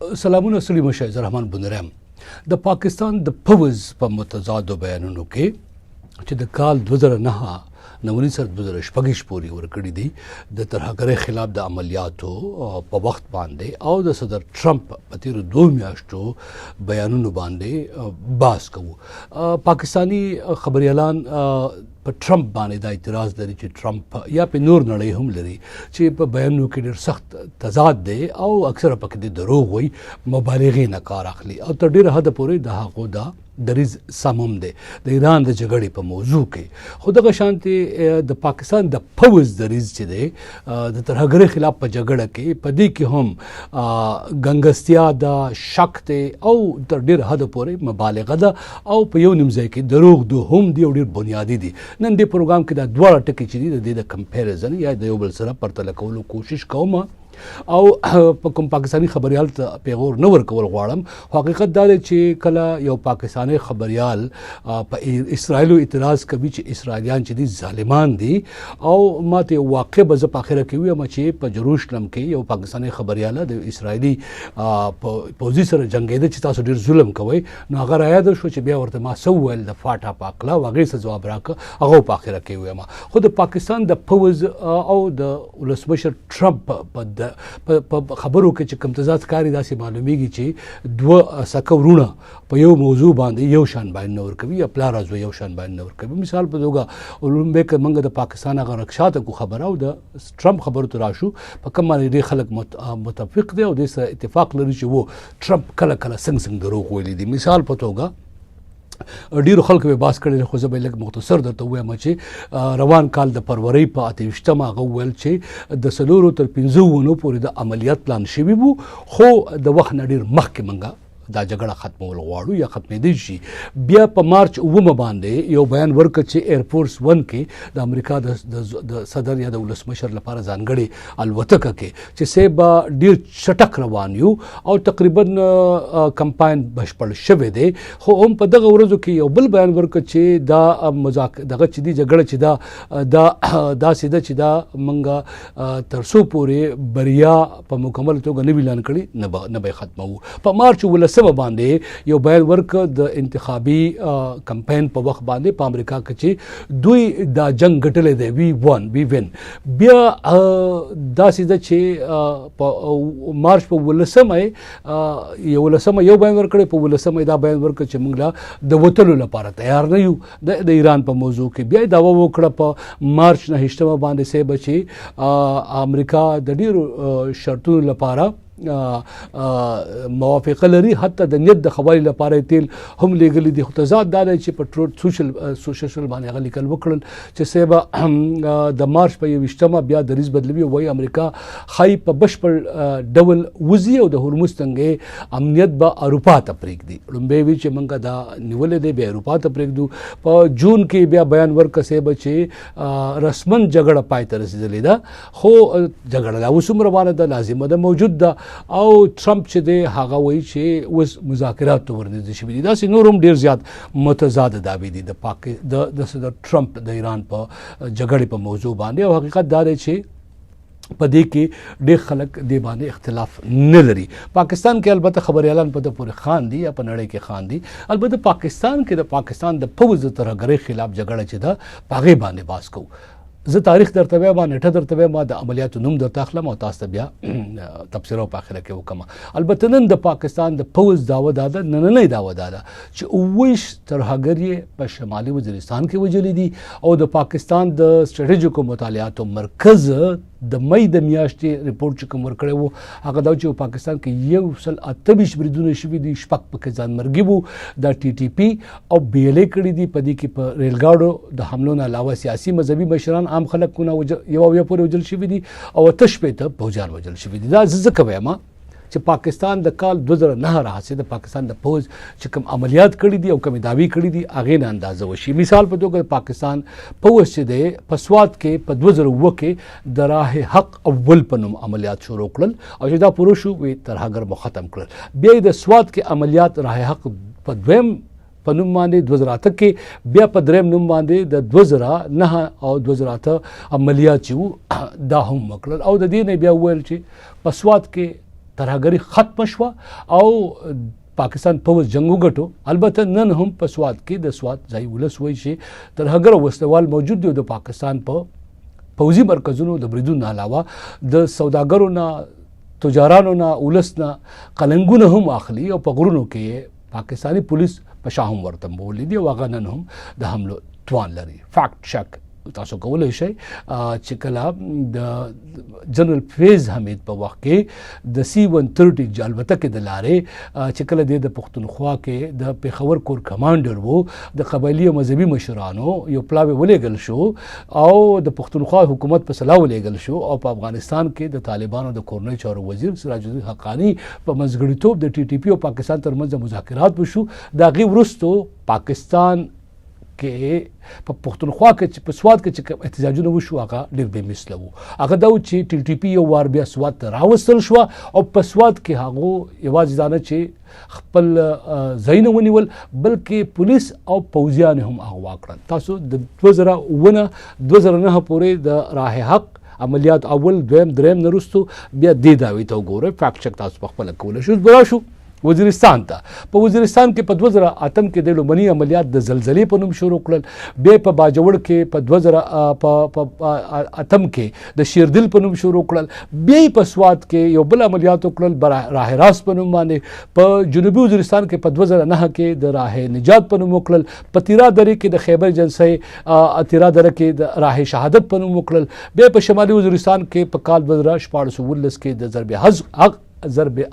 سلامونه ستړي مشه زه رحمان بندرم د پاکستان د پوز په متضادو بیانونو کې چې د کال 2009 نونی سر 2016 پورې ورکړي دي د ترهګرۍ خلاف د عملیاتو په وخت باندې او د صدر ټرمپ په تیرو 2 میاشتو بیانونو باندې باس کوو. پاکستانی خبريالان په ټرمپ باندې دا اعتراض لري چې ټرمپ یا په نور نړۍ هم لري چې په بیانونو کې ډېر سخت تضاد دی او اکثره پکې د دروغ وي مبالغې نه کار اخلي او تر ډېره حده پورې د هغو دا دریز سمم دی د ایران د جګړې په موضوع کې. خو دغه شانتي د پاکستان د پوز دریز چې دی د ترهګرۍ خلاف په جګړه کې په دې کې هم ګنګستیا د شک دی او تر ډېره حده پورې مبالغه ده او په یو نیم ځای کې دروغ دو هم دی او ډېر بنیادي دي. نن دې پروګرام کې دا دواړه ټکي چې دي د دې د کمپیریزن یا د یو بل سره پرتله کولو کوشش کوم او په کوم پاکستانی خبريال ته پیغور نه ورکول غواړم. حقیقت دا دی چې کله یو پاکستانی خبريال په اسرائیلو اعتراض کوي چې اسرائیلیان چې دي ظالمان دي او ماته واقع به په اخره کې وي چې په جروشلم کې یو پاکستانی خبريال د اسرائیلی پوزي سره جنگیده چې تاسو ډیر ظلم کوي نو هغه راياد شو چې بیا ورته ما سوال د فاټا پاکلا واغې څه جواب راک هغه په اخره کې وي. ما خو د پاکستان د پوز او د ولسمشر ټرمپ په خبرو کې چې کوم تضاد کاری داسې معلومیږي چې دوه سکه ورونه په یو موضوع باندې یو شان باندې نور کوي یا پلا راځو یو شان باندې نور کوي. مثال په توګه اولمبه کې منګه د پاکستان هغه رخصاته کو خبره او د ټرمپ خبرو ته راشو په کوم باندې ډېر خلک متفق دي او د اتفاق لري چې وو ټرمپ کله کله څنګه دروغ ویلي دي. مثال په توګه ډیرو خلکو به باس کړي خو زه به لږ مختصر درته وایم چې روان کال د فروری په 28 هغه ویل چې د 4 تر 15 ونو پورې د عملیات پلان شوی وو خو د وخت نه ډیر مخکې منګه دا جګړه ختمول غواړو یا ختمېدی شي. بیا په مارچ 9 باندې یو بیان ورکړ چې ایرفورس 1 کې د امریکا د صدر یا د ولسمشر لپاره ځانګړي الوتکه کې چې سبا ډیر چټک روان یو او تقریبا کمپاین بشپړ شوه دی. خو هم په دغه ورځو کې یو بل بیان ورکړ چې دا دغه چې دی جګړه چې دا سیده چې دا منګه ترسو پورې بریا په مکمل توګه نه ویلان کړي نه به ختمو. په مارچ باندې یو بیان ورکړ د انتخابي کمپاین په وخت باندې په امریکا کې چې دوی دا جنگ ګټلې دی وی وین. بیا دا سیده چې په مارچ په 19 یو بیان ورکړ په 19 دا بیان ورکړ چې موږ د وټلو لپاره تیار نه یو د ایران په موضوع کې. بیا دا وکړه په مارچ 9 باندې سه بچي امریکا د ډیرو شرطونو لپاره موافقه لري حتی د نیت د خوالي لپاره تیل هم لګلې دي. خو تضاد دا دی چې په سوشل باندې هغه لیکل وکړل چې سبا د مارچ په 28 بیا دریز بدلوي وایي امریکا خای په بشپړ ډول وزي او د هرمز تنګي امنیت به اروپا ته پرېږدي. لومبه وی چې منګه دا نیولې دی به اروپا ته پرېږدو. په جون کې بیا بیان ورکړ سبا چې رسمن جګړه پای ته رسیدلې ده خو جګړه لا اوس روانه ده لازمه ده موجود ده او ټرمپ چې دی هغه وایي چې اوس مذاکرات ته ورنږدې شوي دي. داسې نور هم ډېر زیات متضاد دعوې دي د صدر ټرمپ د ایران په جګړې په موضوع باندې او حقیقت دا دی چې په دې کې ډېر خلک دې باندې اختلاف نه لري. پاکستان کې البته خبريالان په د پورې خان دي یا په نړۍ کې خان دي. البته پاکستان کې د پاکستان د پوز د ترهګرۍ خلاف جګړه چې ده په هغې باندې باس کوو. زه تاریخ درته وایم نیټه درته وایم د عملیاتو نوم درته اخلم او تاسو ته بیا تبصره په اخره کې وکم. البته نن د پاکستان د پوز داوا داده نننۍ داوا داده چې 29 ترهګر په شمالي وزیرستان کې وجلې دي او د پاکستان د سټریټیجیکو مطالعاتو مرکز د مې د میاشتې ریپورت چې کوم ورکړی وو هغه دا چې پاکستان کې 128 بریدونه شوي دي شپږ پکې ځانمرګي وو د ټي ټي پي او بیلې کړي دي په دې کې په ریلګاډو د حملو نه علاوه سیاسي مذهبي مشران عام خلکونه یو پورې وجل شوي دي او تشبه ته پوجان وجل شوي دي. دا ځکه وایم چې پاکستان د کال 2009 راځي د پاکستان د پوز چې کوم عملیات کړي دي او کوم داوی کړي دي هغه نه اندازه وشي. مثال په توګه پاکستان پوز چې دی په سواد کې په 2009 کې د راه حق اول په نوم عملیات شروع کړل او چې دا پوره شو وي ترهګر مو ختم کړل. بیا د سواد کې عملیات راه حق په دویم په نوم باندې 2008 کې بیا په دریم نوم باندې د 2009 او 2008 عملیات چې دا هم وکړل او د دې نه بیا ویل چې په سواد کې ترهګري ختم شوه او پاکستان پوځ جنگ وګټو. البته نن هم په سوات کې د سوات ځای ولس وایي چې ترهګر وسلوال موجود دی. د پاکستان په پوځي مرکزونو د بریدونو علاوه د سوداګرو نه، تجارانو نه، ولس نه قلنګونه هم اخلي او په غرونو کې پاکستانی پولیس په شا هم ورته بولي دي او هغه نن هم د حملو توان لري. فیکټ چک تاسو کولی شئ چې کله د جنرال فیض حمید په وخت کې د C-130 الوتکې د لارې چې کله د پښتونخوا کې د پېښور کور کمانډر وو، د قبایلي او مذهبي مشرانو یو پلاوی ولېږل شو او د پښتونخوا حکومت په سلا ولېږل شو او په افغانستان کې د طالبانو د کورنۍ چارو وزیر سراج الدین حقانی په منځګړیتوب د TTP او پاکستان ترمنځ مذاکرات وشو. د هغې وروستو پاکستان کې په پښتونخوا کې په سوات کې چې احتجاجونه وشو هغه ډېر بې مثله وو. هغه دا و چې TTP یو وار بیا سوات ته راوستل شوه او په سوات کې هغو یوازې دا نه چې خپل ځایونه ونیول بلکې پولیس او پوځیان هم اغوا کړل. تاسو د 2009 پورې د راه حق عملیات اول دویم دریم نه وروستو بیا دې دعوې ته وګورئ. فیکټ چک تاسو په خپله کولی شو. برا شو وزیرستان ته. په وزیرستان کې په 2008 کې د لومړني عملیات د زلزلې په نوم شروع کړل. بیا په باجوړ کې په 2008 کې د شیردل په نوم شروع کړل. بیا په سوات کې یو بل عملیات وکړل راه راست په نوم باندې. په جنوبي وزیرستان کې په 2009 کې د راه نجات په نوم وکړل. په تیرا درې کې د خیبر جنسۍ تیرا دره کې د راه شهادت په نوم وکړل. بیا په شمالي وزیرستان کې په کال 2014 کې د ضرب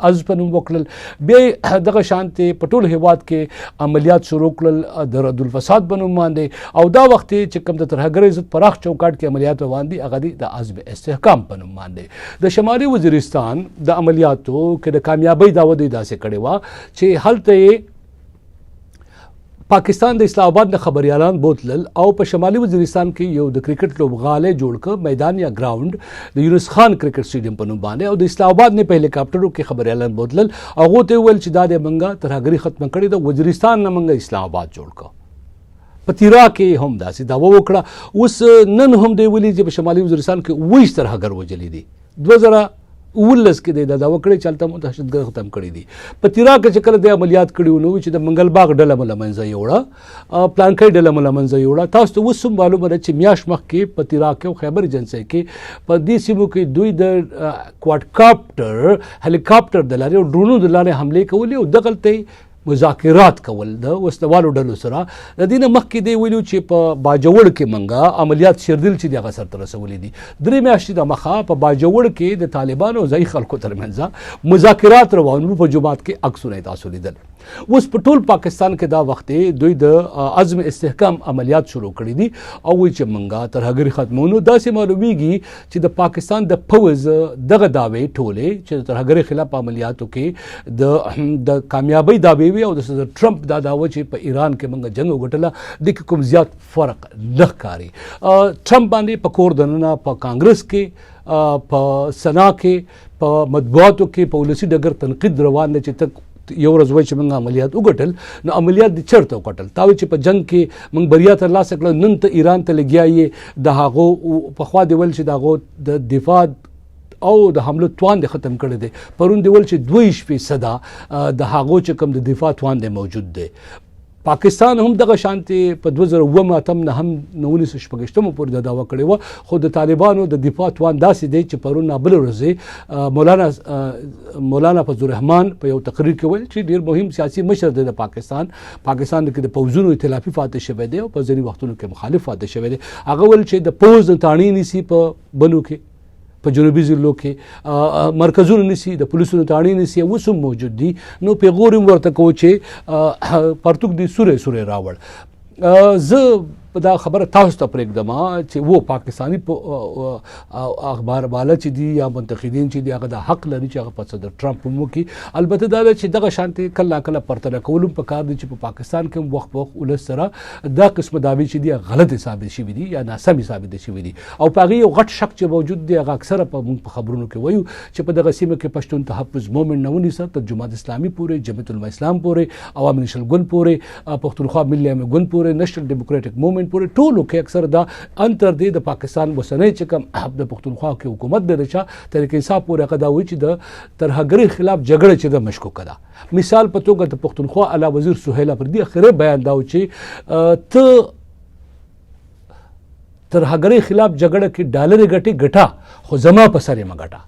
عز په نوم وکړل. بیا دغه شانتې په ټول هیواد کې عملیات شروع کړل د رد الفساد په نوم باندې او دا وخت چې کوم د ترهګرۍ ضد پراخ چوکاټ کې عملیات روان دي هغه دي د عزم استحکام په نوم باندې. د شمالي وزیرستان د عملیاتو کې د کامیابۍ دعوه دوی داسې کړې وه چې هلته پاکستان د اسلام آباد نه خبريالان بوتلل او په شمالي وزیرستان کې یو د کرکټ لوبغالی جوړ ک میدان یا گراوند د یونس خان کرکټ سټیډیم په نوم باندې او د اسلام آباد نه په هلیکاپټرو کې خبريالان بوتلل. هغه ته ویل چې دا د منګه ترهګري ختم کړي د وزیرستان نه منګه اسلام آباد جوړ ک. په تیرا کې هم داسې دعوه وکړه. اوس نن هم دی ویلي چې په شمالي وزیرستان کې 20 ترهګر وجلي دي. 2019 کې د دعوه کړې چلته دهشتګرد ختم کړي دي. په تیرا کې چې کله د عملیات کړي ونو چې د منګل باغ ډله ملمنځه یوړه پلانکۍ ډله ملمنځه یوړه. تاسو ته اوس هم معلومه ده چې میاشت مخکې په تیرا کې او خیبر جنسۍ کې په دې سیمو کې دوی د کوادکاپټر هلیکاپټر د لارې او ډرونو د لارې حملې کولې او دغلته مذاکرات کول د وسلوالو ډلو سره. د دې نه مخکې دی ویلو چې په باجوړ کې منګه عملیات شیردل چې دغه سرته رسولې دي. 3 میاشتې د مخه په باجوړ کې د طالبانو او ځای خلکو ترمنځ مذاکرات روانو. په جمعات کې عکسونه تاسو لیدل. اوس په ټول پاکستان کې دا وخت دوی د عزم استحکام عملیات شروع کړي دي او وایي چې منګه ترهګري ختمونو. داسې معلومیږي چې د پاکستان د پوځ دغه دعوې ټولې چې د ترهګرۍ خلاف عملیاتو کې د کامیابۍ دعوې وي او د صدر ټرمپ دا دعوه چې په ایران کې منګه جنگ وګټله د کوم زیات فرق نه ښکاري. ټرمپ باندې په کور دننه په کانګرس کې په سنا کې په مطبوعاتو کې په ولسي ډګر تنقید روان دی چې یو ورځ وایي چې موږ عملیات وګټل. نو عملیات دې چېرته وګټل؟ تا وایي چې په جنګ کې موږ بریا ترلاسه کړه. نن ته ایران ته لګیا یې د هغو پخوا دې ویل چې د هغو د دفاع او د حملو توان دې ختم کړی دی. پرون دې ویل چې 2% د هغو چې کوم د دفاع توان دې موجود دی. پاکستان هم دغه شانتي په 2009 نه هم 1945 پورې د دعوه کړې و خو د طالبانو د دفاع توان داسې دی چې پرون بل ورځ مولانا فضل الرحمن په یو تقریر کې ویل چې ډیر مهم سیاسي مشر دی د پاکستان کې د پوځونو ائتلافي فاتح شوی دی او په ځینې وختونو کې مخالف فاتح شوی دی. هغه ویل چې د پوځ تاڼي نیسي په بنو کې په جنوبي ضلعو کې مرکزونه نیسي د پولیسو تاڼي نیسي اوس هم موجود دي. نو پیغور هم ورته کوو چې پرتوګ دې سورې راوړ. زه دا خبره تاسو ته پرېږدم چې و پاکستاني اخبار والا چې دي یا منتقدین چې دي هغه د حق لري چې هغه په صدر ټرمپ هم وکړي. البته دا چې دغه شانتې کله کله پرتله کول هم پکار دي چې په پاکستان کې هم وخت په وخت ولس سره دا قسم دعوې چې دي غلط ثابت شوي دي یا ناسمې ثابت شوي دي او په هغې یو غټ شک چې موجود دی هغه اکثره په خبرونو کې وایو چې په دغه سیمه کې پښتون تحفظ مومنټ نه ونیسه تر جماعت اسلامي پورې جمعیت العلماء اسلام پورې عوامي نېشنل ګوند پورې پښتونخوا ملي ګوند پورې نېشنل ډیموکراټک مومنټ پوینټ پورې ټولو کې اکثر دا انتر دی د پاکستان وسنۍ چې کوم د پښتونخوا کې حکومت دی د چا تحریک انصاف پورې هغه دا وایي چې د ترهګرۍ خلاف جګړه چې د مشکوکه ده. مثال په توګه د پښتونخوا اعلی وزیر سهیل اپریدي اخري بیان دا و چې ته ترهګرۍ خلاف جګړه کې ډالر ګټه خو زما په سر یې مه ګټه.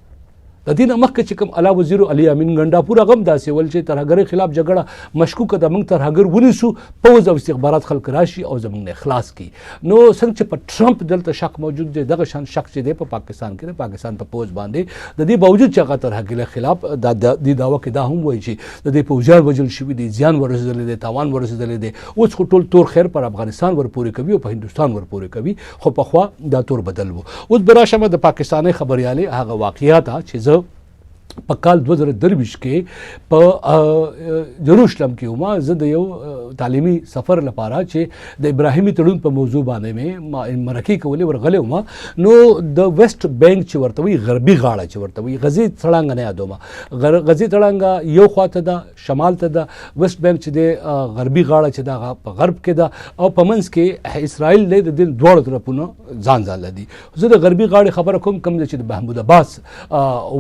د دې نه مخکې چې کوم اعلی وزیر علي امین ګنډاپور هغه هم داسې ویل چې ترهګرۍ خلاف جګړه مشکوکه ده، موږ ترهګر ونیسو، پوځ او استخبارات خلک راشي او زموږ نه اخلاص کړي. نو څنګه چې په ټرمپ دلته شک موجود دی، دغه شان شک چې دی په پاکستان کې، پاکستان په پوځ باندې، د دې باوجود چې هغه ترهګرۍ خلاف د دعوه کې دا هم وایي چې د دې پوځیان وژل شوي دي، زیان ورسېدلی دی، تاوان ورسېدلی دی. اوس خو ټول تور خیر پر افغانستان ورپورې کوي او په هندوستان ورپورې کوي، خو پخوا دا تور بدل و. اوس به راشم د پاکستاني خبریالۍ هغه واقعیات چې زه په کال 2023 کې په جروشلم کې وم. زه د یو تعلیمي سفر لپاره چې د ابراهیمي تړون په موضوع باندې مې مرکې کولې ورغلی وم. نو د ویسټ بینک چې ورته وایي، غربي غاړه چې ورته وایي، غزې څړانګه نه یادوم، غزې څړانګه یو خواته ده، شمال ته ده، ویسټ بینک چې دی غربي غاړه چې ده په غرب کې ده، او په منځ کې اسرائیل دی د دې دواړو طرفونو ځان ځان لدي. زه د غربي غاړې خبره کوم چې د محمود عباس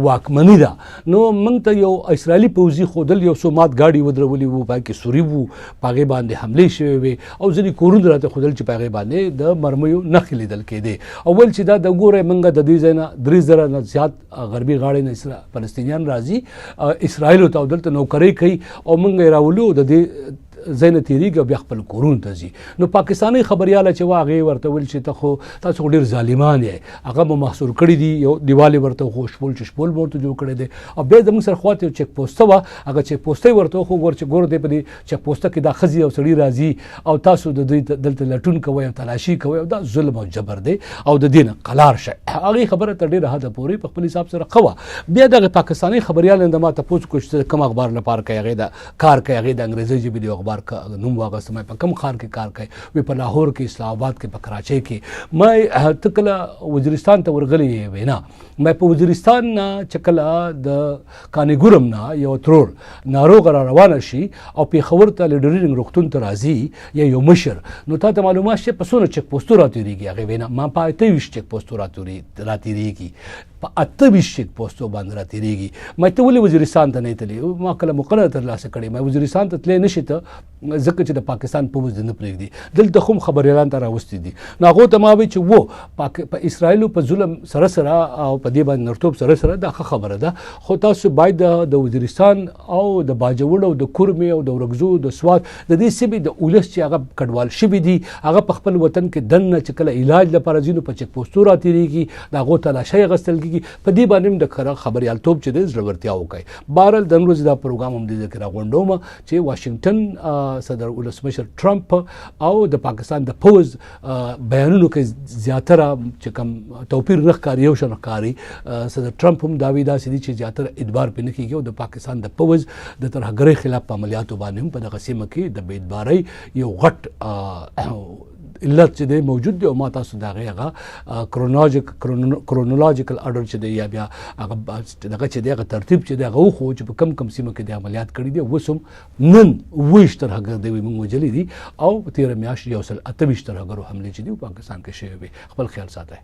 واکمني ده. نو موږ ته یو اسرائیلي پوځي ښودل، یو څو مات ګاډي ودرولي وو، په کې سوري وو، په هغې باندې حملې شوې وې، او ځینې کورونه راته ښودل چې په هغې باندې د مرمیو نښې لیدل کېدې، او ویل چې دا د ګوره موږ د دې ځای نه 3,000 نه زیات غربي غاړې نه فلسطینیان راځي اسرائیلو ته، او دلته نوکرۍ کوي، او موږ یې راولو د دې ځای نه تېرېږي او بیا خپل کورونو ته ځي. نو پاکستاني خبریاله چې وه هغې ورته ویل چې تاسو خو ډېر ظالمان یې، هغه مو محصور کړي دي، یو دیوال یې ورته خو شپول چې شپول به ورته جوړ کړی دی. او بیا زموږ سره خواته یو چک پوسته وه، هغه چک پوسته یې ورته وښوګور چې ګوره دی په دې چک پوسته کې دا ښځې او سړي راځي او تاسو د دوی دلته لټون کوئ او تلاشي کوئ، او دا ظلم او جبر دی او د دې نه قلار شئ. هغې خبره تر ډېره حده پورې په خپل حساب سره ښه وه. بیا دغه پاکستاني خبریال نه ما تپوس وکړو چې کوم اخبار لپاره کوي، هغې د کار کوي، هغې د انګریزي ژبې د اخبار نوم واغسته، ما په کوم ښار کې کار کوي؟ وی په لاهور کې، اسلام آباد کې، په کراچۍ کې. ما ته کله وزیرستان ته ورغلی یې؟ وینا ما په وزیرستان نه چې کله د کانګورم نه یو ترور ناروغه را روانه شي او پېښور ته لیډرینګ روغتون ته راځي یا یو مشر، نو تا ته معلومات شي په څونه چک پوسټو راتېرېږي؟ هغې وینا ما په 28 چک پوسټو راتېرېږي، په 28 چک پوسټو باندې راتېرېږي. ما ته ولې وزیرستان ته نه تللی؟ ما کله مقرره ترلاسه کړې، ما وزیرستان ته تللی نشي ته ځکه چې د پاکستان پوځ دې نه پرېږدي، دلته خو هم خبریالان ته راوستي دي. نو هغو ته ما وایي چې په اسرائیلو په ظلم سره سره او په دې باندې نرتوب سره سره دا ښه خبره ده، خو تاسو باید د وزیرستان او د باجوړ او د کورمې او د ورغزو د سوات د دې سیمې د اولس چې هغه کډوال شوي دي، هغه په خپل وطن کې دننه چې کله علاج لپاره ځینو په چک پوسټو راتېرېږي، د هغو تلاشۍ اخیستل کېږي. په دې باندې هم د خبریالتوب چې دی زړورتیا وکړئ. بهرحال د نن ورځې دا پروګرام هم دې ځای کې راغونډوم چې واشنګټن صدر ولسمشر ټرمپ او د پاکستان د پوځ بیانونو کې زیاتره چې کوم توپیر نه ښکاري، یو شان ښکاري. صدر ټرمپ هم دعوې داسې دي چې زیاتره اعتبار پرې نه کېږي، او د پاکستان د پوځ د ترهګرۍ خلاف په عملیاتو باندې هم په دغه سیمه کې د بې اعتبارۍ یو غټ علت چې دی موجود دی. او ما تاسو د هغې هغه کرونولوژیکل اډر چې دی یا بیا هغه دغه چې دی هغه ترتیب چې دی هغه وښو چې په کم کم سیمه کې د عملیات کړي دي. اوس هم نن 28 ترهګر دی موږ وژلي دي، او په تېره میاشت 128 ترهګرو حملې چې دي په پاکستان کې شوې وې. خپل خیال ساتئ.